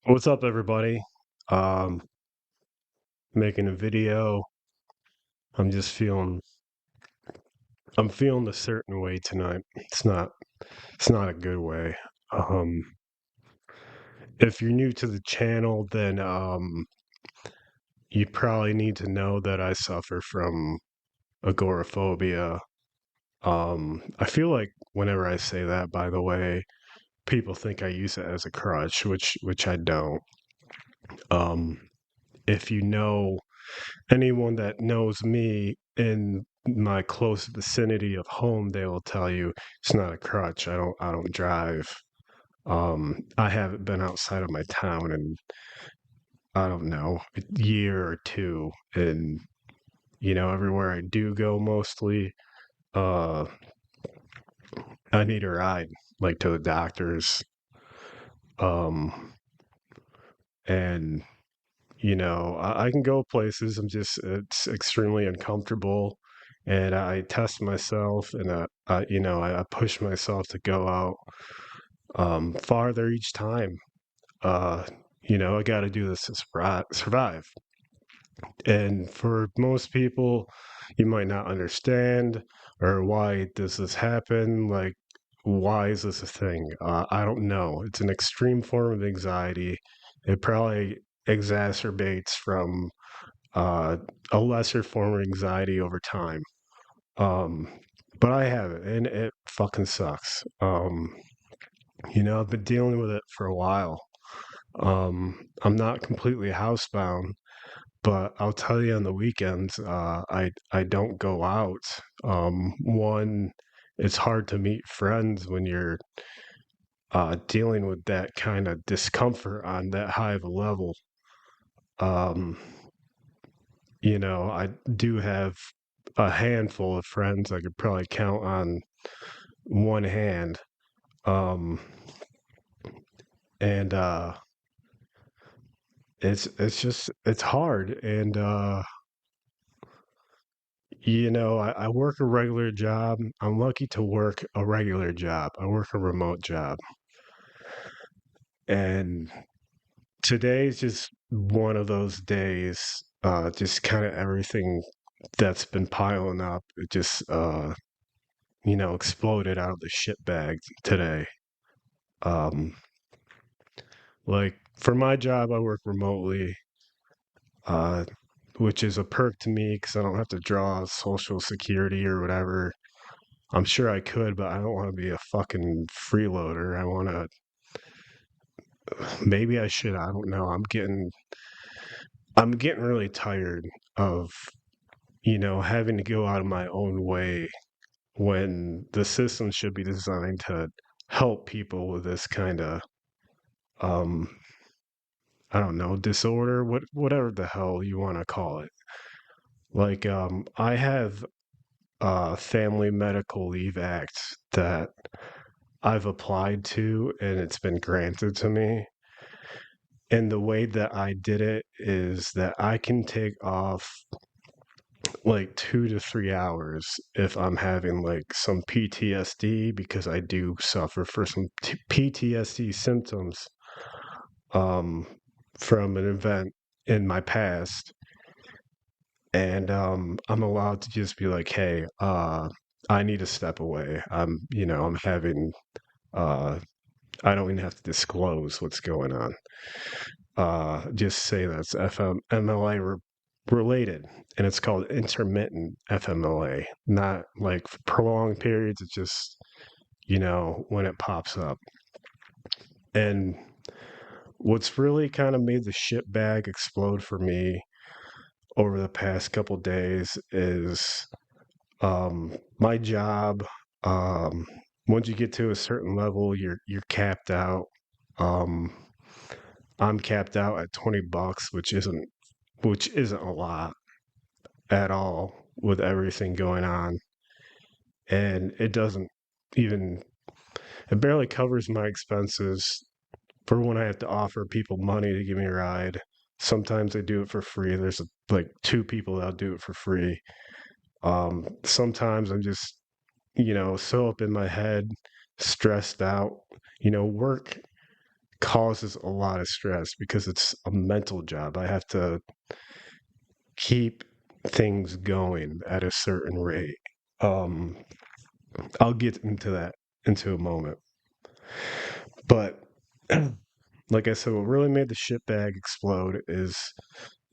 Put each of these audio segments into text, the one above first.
What's up, everybody? Um, Making a video. I'm just feeling, I'm feeling a certain way tonight. It's not a good way. Um, if you're new to the channel, then you probably need to know that I suffer from agoraphobia. I feel like whenever I say that, by the way, people think I use it as a crutch, which I don't. Um, if you know anyone that knows me in my close vicinity of home, they will tell you it's not a crutch. I don't drive. I haven't been outside of my town in I don't know, a year or two. And everywhere I do go mostly, uh I need a ride, like to the doctors. Um and I can go places. It's extremely uncomfortable. And I test myself and I push myself to go out farther each time. Uh, I got to do this to survive. And for most people, you might not understand or why does this happen? Like, why is this a thing? I don't know. It's an extreme form of anxiety. It probably exacerbates from uh, a lesser form of anxiety over time. Um, but I have it, and it fucking sucks. I've been dealing with it for a while. I'm not completely housebound, but I'll tell you on the weekends, I don't go out. One, it's hard to meet friends when you're dealing with that kind of discomfort on that high of a level. Um, I do have a handful of friends I could probably count on one hand. Um, and it's hard. And I work a regular job. I'm lucky to work a regular job. I work a remote job. And today's just one of those days. Just kind of everything that's been piling up. It just exploded out of the shit bag today. Um, like for my job, I work remotely, uh, which is a perk to me because I don't have to draw social security or whatever. I'm sure I could, but I don't want to be a fucking freeloader. I want to. Maybe I should. I don't know. I'm getting really tired of having to go out of my own way when the system should be designed to help people with this kind of um I don't know, disorder, whatever the hell you want to call it. Like I have a Family Medical Leave Act that I've applied to and it's been granted to me. And the way that I did it is that I can take off like 2 to 3 hours if I'm having like some PTSD because I do suffer for some PTSD symptoms um, from an event in my past. And I'm allowed to just be like, hey, I need to step away. I'm having, uh, I don't even have to disclose what's going on. Just say that's FMLA related, and it's called intermittent FMLA, not like for prolonged periods. It's just when it pops up. And what's really kind of made the shit bag explode for me over the past couple days is my job. Um, Once you get to a certain level, you're capped out. Um, I'm capped out at $20, which isn't a lot at all with everything going on. And it doesn't even, it barely covers my expenses for when I have to offer people money to give me a ride. Sometimes I do it for free. There's like two people that'll do it for free. Sometimes I'm just, so up in my head, stressed out. Work causes a lot of stress because it's a mental job. I have to keep things going at a certain rate. Um, I'll get into that into a moment. But like I said, what really made the shit bag explode is,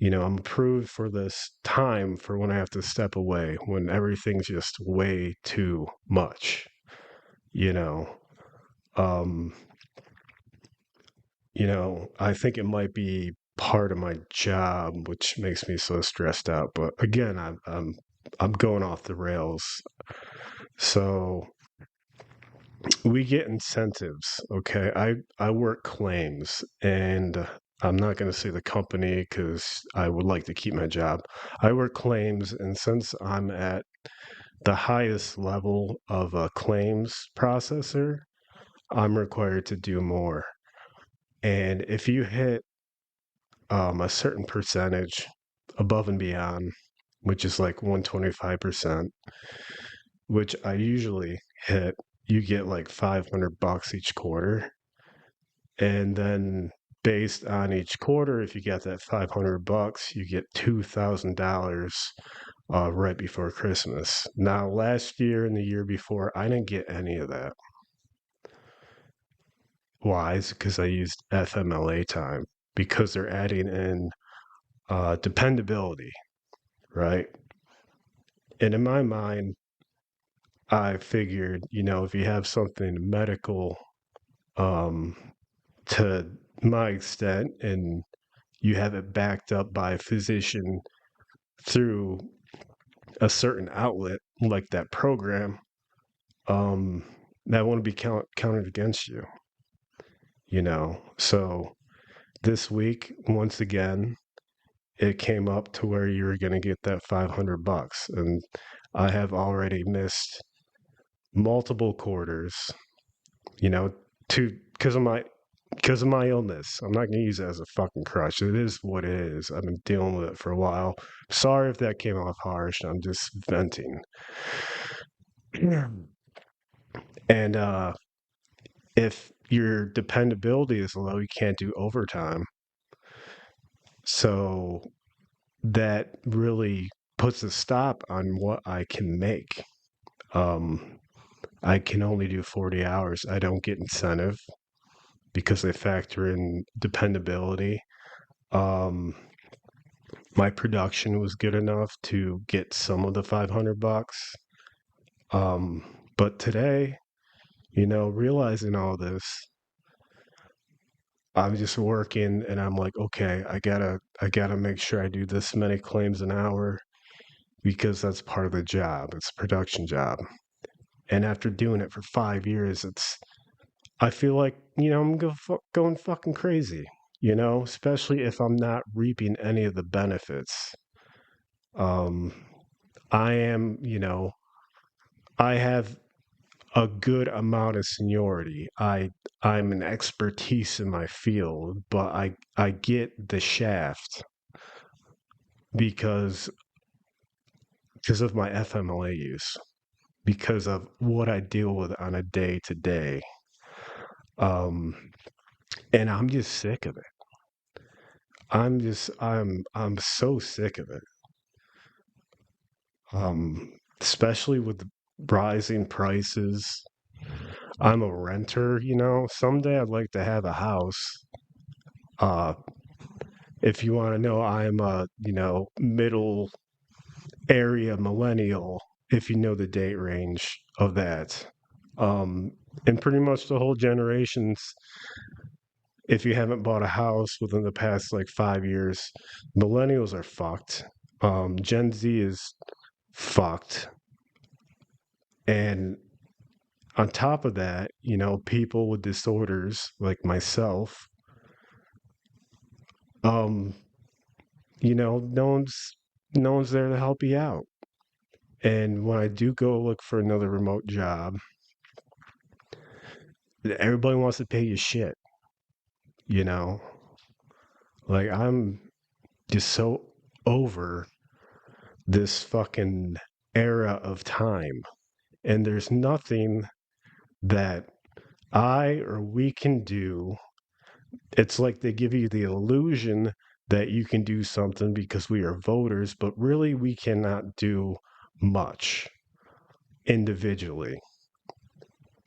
I'm approved for this time for when I have to step away, when everything's just way too much, you know. Um, I think it might be part of my job, which makes me so stressed out. But again, I'm going off the rails. So we get incentives. Okay, I work claims, and I'm not going to say the company because I would like to keep my job. I work claims, and since I'm at the highest level of a claims processor, I'm required to do more. And if you hit a certain percentage above and beyond, which is like 125%, which I usually hit, you get like $500 each quarter. And then based on each quarter, if you get that $500, you get $2,000 right before Christmas. Now, last year and the year before, I didn't get any of that. Why? It's because I used FMLA time because they're adding in dependability, right? And in my mind, I figured, if you have something medical um, to my extent and you have it backed up by a physician through a certain outlet like that program, um, that won't be counted against you, So this week, once again, it came up to where you were going to get that $500, and I have already missed multiple quarters, you know, to because of my illness. I'm not going to use it as a fucking crutch. It is what it is. I've been dealing with it for a while. Sorry if that came off harsh. I'm just venting. And if your dependability is low, you can't do overtime. So that really puts a stop on what I can make. Um, I can only do 40 hours. I don't get incentive because they factor in dependability. Um, my production was good enough to get some of the $500. Um, but today, realizing all this, I'm just working and I'm like, okay, I gotta make sure I do this many claims an hour because that's part of the job. It's a production job. And after doing it for 5 years, I feel like, I'm going fucking crazy, especially if I'm not reaping any of the benefits. Um, I am, I have a good amount of seniority. I'm an expertise in my field, but I get the shaft because because of my FMLA use, because of what I deal with on a day to day. And I'm just sick of it. I'm so sick of it. Especially with the rising prices. I'm a renter, Someday I'd like to have a house. Uh, if you want to know, I'm a, middle area millennial, if you know the date range of that. Um, and pretty much the whole generations, if you haven't bought a house within the past like 5 years, millennials are fucked. Gen Z is fucked. And on top of that, people with disorders like myself, um, no one's there to help you out. And when I do go look for another remote job, everybody wants to pay you shit, you know? Like I'm just so over this fucking era of time. And there's nothing that I or we can do It's like they give you the illusion that you can do something because we are voters, but really we cannot do much individually.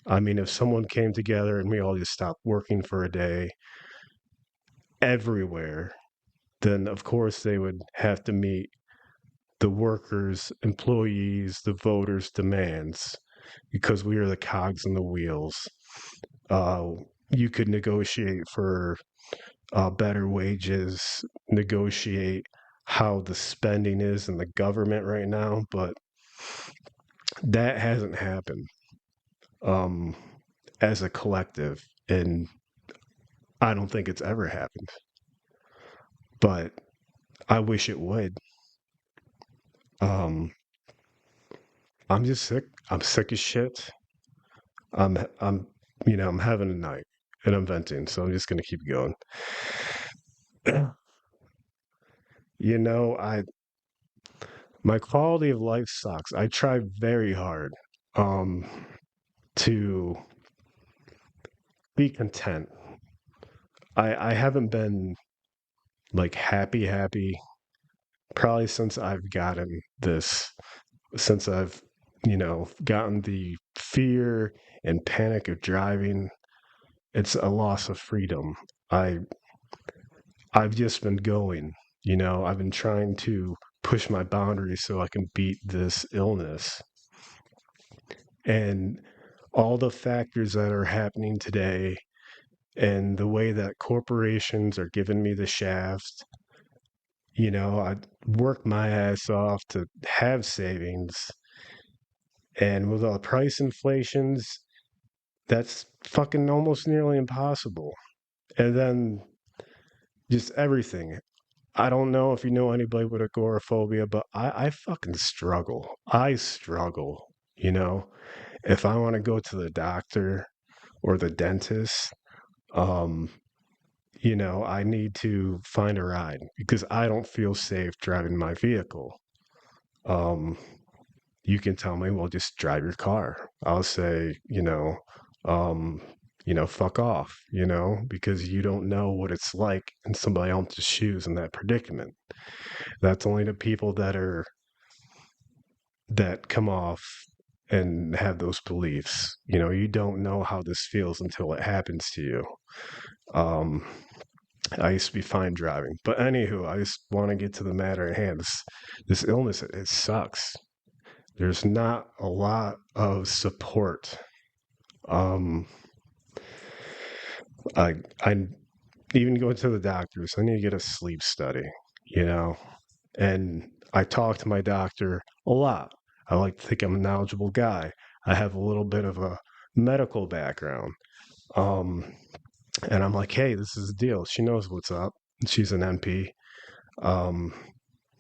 I mean, if someone came together and we all just stopped working for a day everywhere, then of course they would have to meet the workers, employees, the voters' demands because we are the cogs in the wheels. Uh, you could negotiate for better wages, negotiate how the spending is in the government right now, but that hasn't happened um, as a collective, and I don't think it's ever happened. But I wish it would. Um, I'm just sick. I'm sick as shit. I'm, I'm having a night and I'm venting, so I'm just gonna keep going. I my quality of life sucks. I try very hard um to be content. I haven't been like happy probably since I've gotten this, since I've, gotten the fear and panic of driving. It's a loss of freedom. I I've just been going, I've been trying to push my boundaries so I can beat this illness. And all the factors that are happening today and the way that corporations are giving me the shaft, I worked my ass off to have savings. And with all the price inflations, that's fucking almost nearly impossible. And then just everything. I don't know if you know anybody with agoraphobia, but I fucking struggle. I struggle, you know? If I want to go to the doctor or the dentist, um, I need to find a ride because I don't feel safe driving my vehicle. Um, you can tell me, well, just drive your car. I'll say, um, fuck off, because you don't know what it's like in somebody else's shoes in that predicament. That's only the people that come off and have those beliefs. You don't know how this feels until it happens to you. Um, I used to be fine driving, but anywho, I just want to get to the matter at hand. This illness, it sucks. There's not a lot of support. Um, I even go to the doctors. I need to get a sleep study, you know, and I talk to my doctor a lot. I like to think I'm a knowledgeable guy. I have a little bit of a medical background. Um, and I'm like, hey, this is the deal. She knows what's up. She's an NP. Um,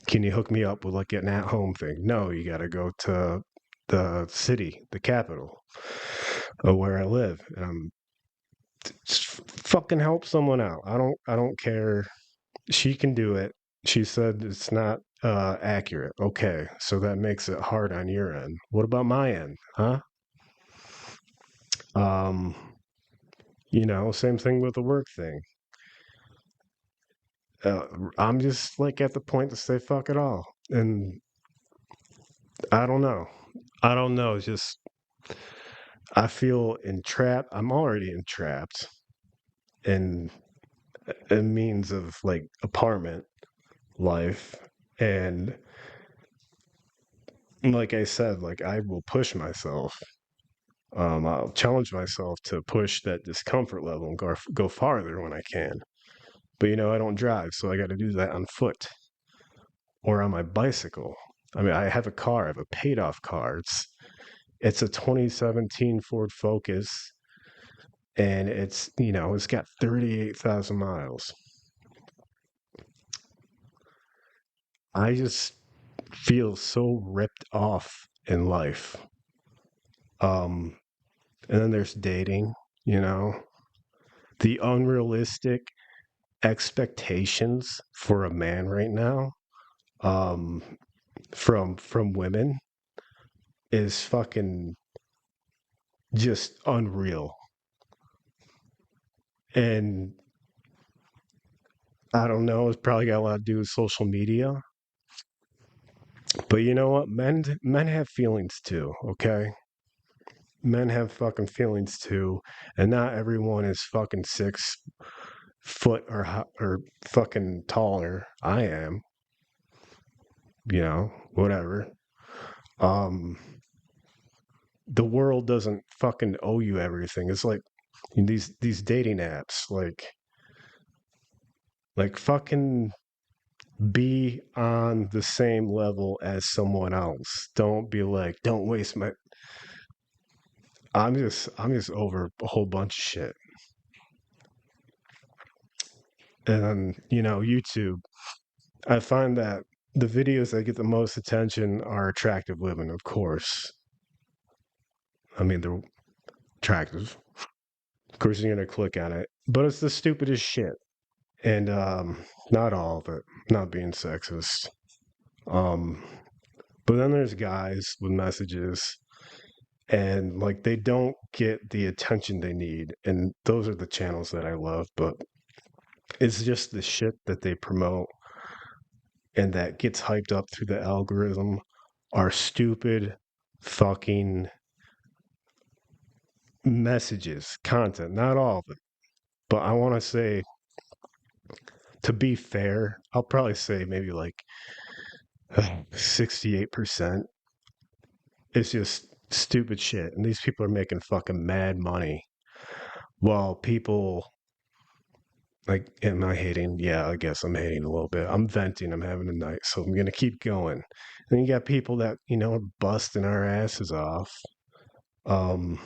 can you hook me up with like an at home thing? No, you got to go to the city, the capital of where I live. And I'm just fucking help someone out. I don't care. She can do it. She said it's not accurate. Okay, so that makes it hard on your end. What about my end, huh? Um, same thing with the work thing. Uh, I'm just like at the point to say fuck it all, and I don't know. I don't know. It's just I feel entrapped. I'm already entrapped in a means of like apartment life, and like I said, like I will push myself. I'll challenge myself to push that discomfort level and go farther when I can. But I don't drive, so I got to do that on foot or on my bicycle. I mean, I have a car. I have a paid off car. It's a 2017 Ford Focus, and it's got 38,000 miles. I just feel so ripped off in life. Um, and then there's dating, you know, the unrealistic expectations for a man right now, um, from women is fucking just unreal. And I don't know. It's probably got a lot to do with social media. But you know what? Men have feelings too, okay? Men have fucking feelings too, and not everyone is fucking 6 foot or fucking taller. I am, whatever. Um, the world doesn't fucking owe you everything. It's like these dating apps, like fucking be on the same level as someone else. Don't be like, don't waste my. I'm just over a whole bunch of shit. And YouTube. I find that the videos that get the most attention are attractive women, of course. I mean, they're attractive. Of course, you're gonna click on it, but it's the stupidest shit. And not all of it. Not being sexist. Um, but then there's guys with messages, and like they don't get the attention they need, and those are the channels that I love. But it's just the shit that they promote and that gets hyped up through the algorithm are stupid fucking messages, content, not all of it. But I want to say, to be fair, I'll probably say maybe like 68%. It's just stupid shit. And these people are making fucking mad money while people, like, am I hating? Yeah, I guess I'm hating a little bit. I'm venting. I'm having a night. So I'm going to keep going. Then you got people that, are busting our asses off. Um,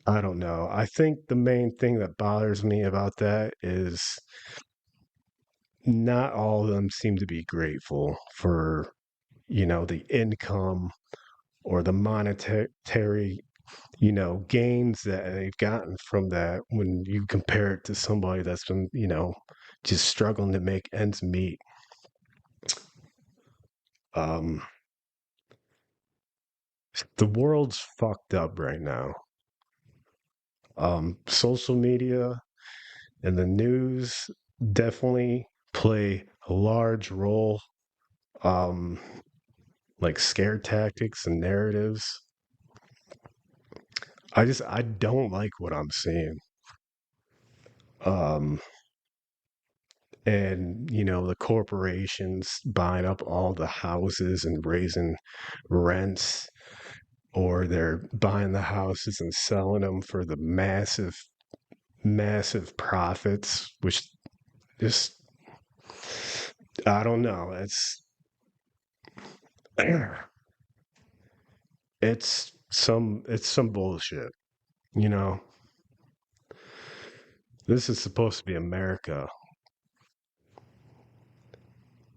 I don't know. I think the main thing that bothers me about that is not all of them seem to be grateful for, the income or the monetary, gains that they've gotten from that when you compare it to somebody that's been, just struggling to make ends meet. Um, the world's fucked up right now. Social media and the news definitely play a large role, um, like scare tactics and narratives. I don't like what I'm seeing. Um, and the corporations buying up all the houses and raising rents, or they're buying the houses and selling them for the massive profits, which just I don't know. It's some bullshit. You know, this is supposed to be America.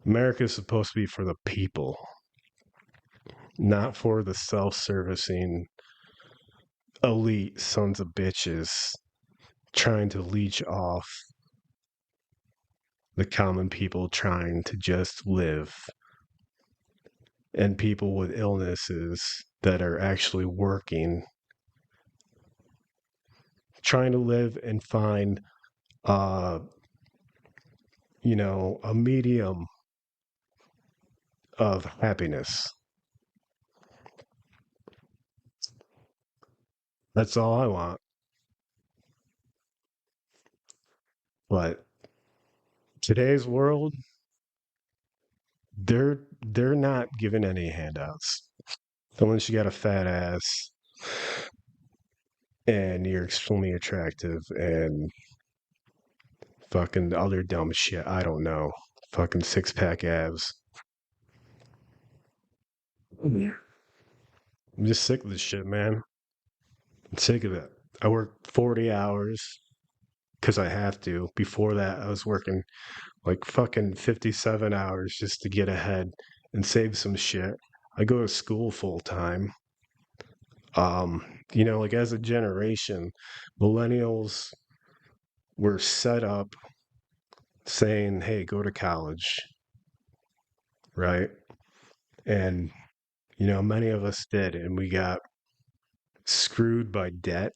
America is supposed to be for the people, not for the self-servicing elite sons of bitches trying to leech off the common people trying to just live, and people with illnesses that are actually working, trying to live and find uh a medium of happiness. That's all I want. But today's world, they're not giving any handouts. Unless you got a fat ass and you're extremely attractive and fucking other dumb shit. I don't know. Fucking 6 pack abs. Yeah. I'm just sick of this shit, man. I'm sick of it. I work 40 hours because I have to. Before that, I was working like fucking 57 hours just to get ahead and save some shit. I go to school full time. Like as a generation, millennials were set up saying, hey, go to college, right? And, many of us did, and we got screwed by debt.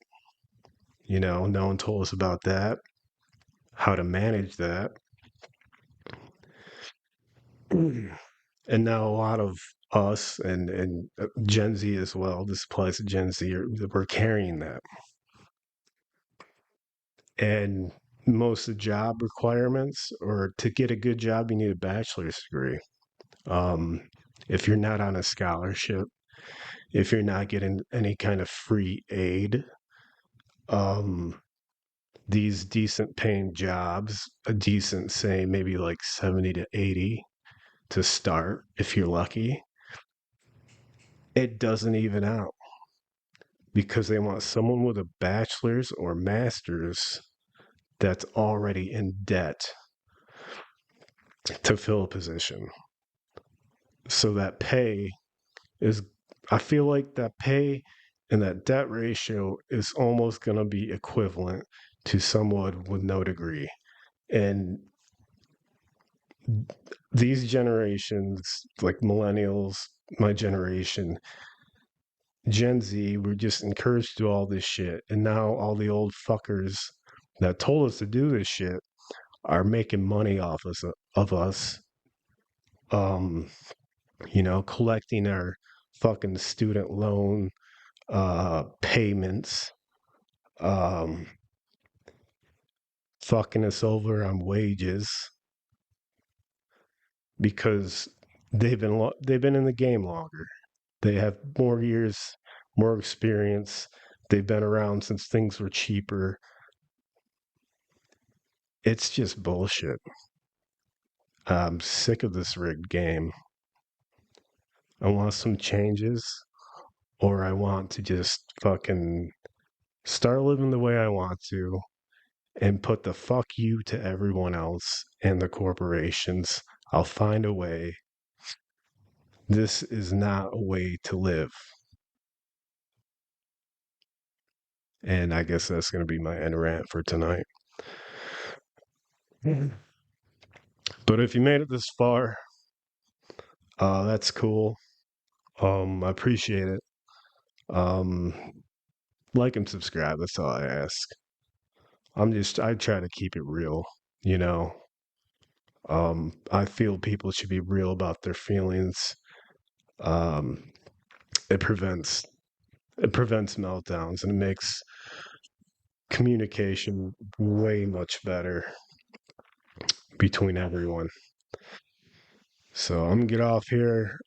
No one told us about that. how to manage that. And now a lot of us and Gen Z as well, this applies to Gen Z, we're carrying that. And most of the job requirements, or to get a good job, you need a bachelor's degree. Um, if you're not on a scholarship, if you're not getting any kind of free aid, um, these decent paying jobs, a decent, say, maybe like 70 to 80 to start, if you're lucky, it doesn't even out because they want someone with a bachelor's or master's that's already in debt to fill a position. So that pay is, I feel like that pay and that debt ratio is almost going to be equivalent to someone with no degree. And these generations, like millennials, my generation, Gen Z, we're just encouraged to do all this shit. And now all the old fuckers that told us to do this shit are making money off of us, um, collecting our fucking student loan payments, um, fucking us over on wages because they've been in the game longer. They have more years, more experience. They've been around since things were cheaper. It's just bullshit. I'm sick of this rigged game. I want some changes, or I want to just fucking start living the way I want to and put the fuck you to everyone else and the corporations. I'll find a way. This is not a way to live. And I guess that's going to be my end rant for tonight. But if you made it this far, that's cool. I appreciate it. Um, like and subscribe. That's all I ask. I try to keep it real, you know. I feel people should be real about their feelings. Um, it prevents it prevents meltdowns and it makes communication way much better between everyone. So I'm gonna get off here.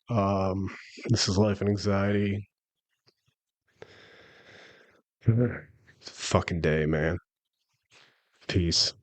This is Life and Anxiety. Fucking day, man. Peace.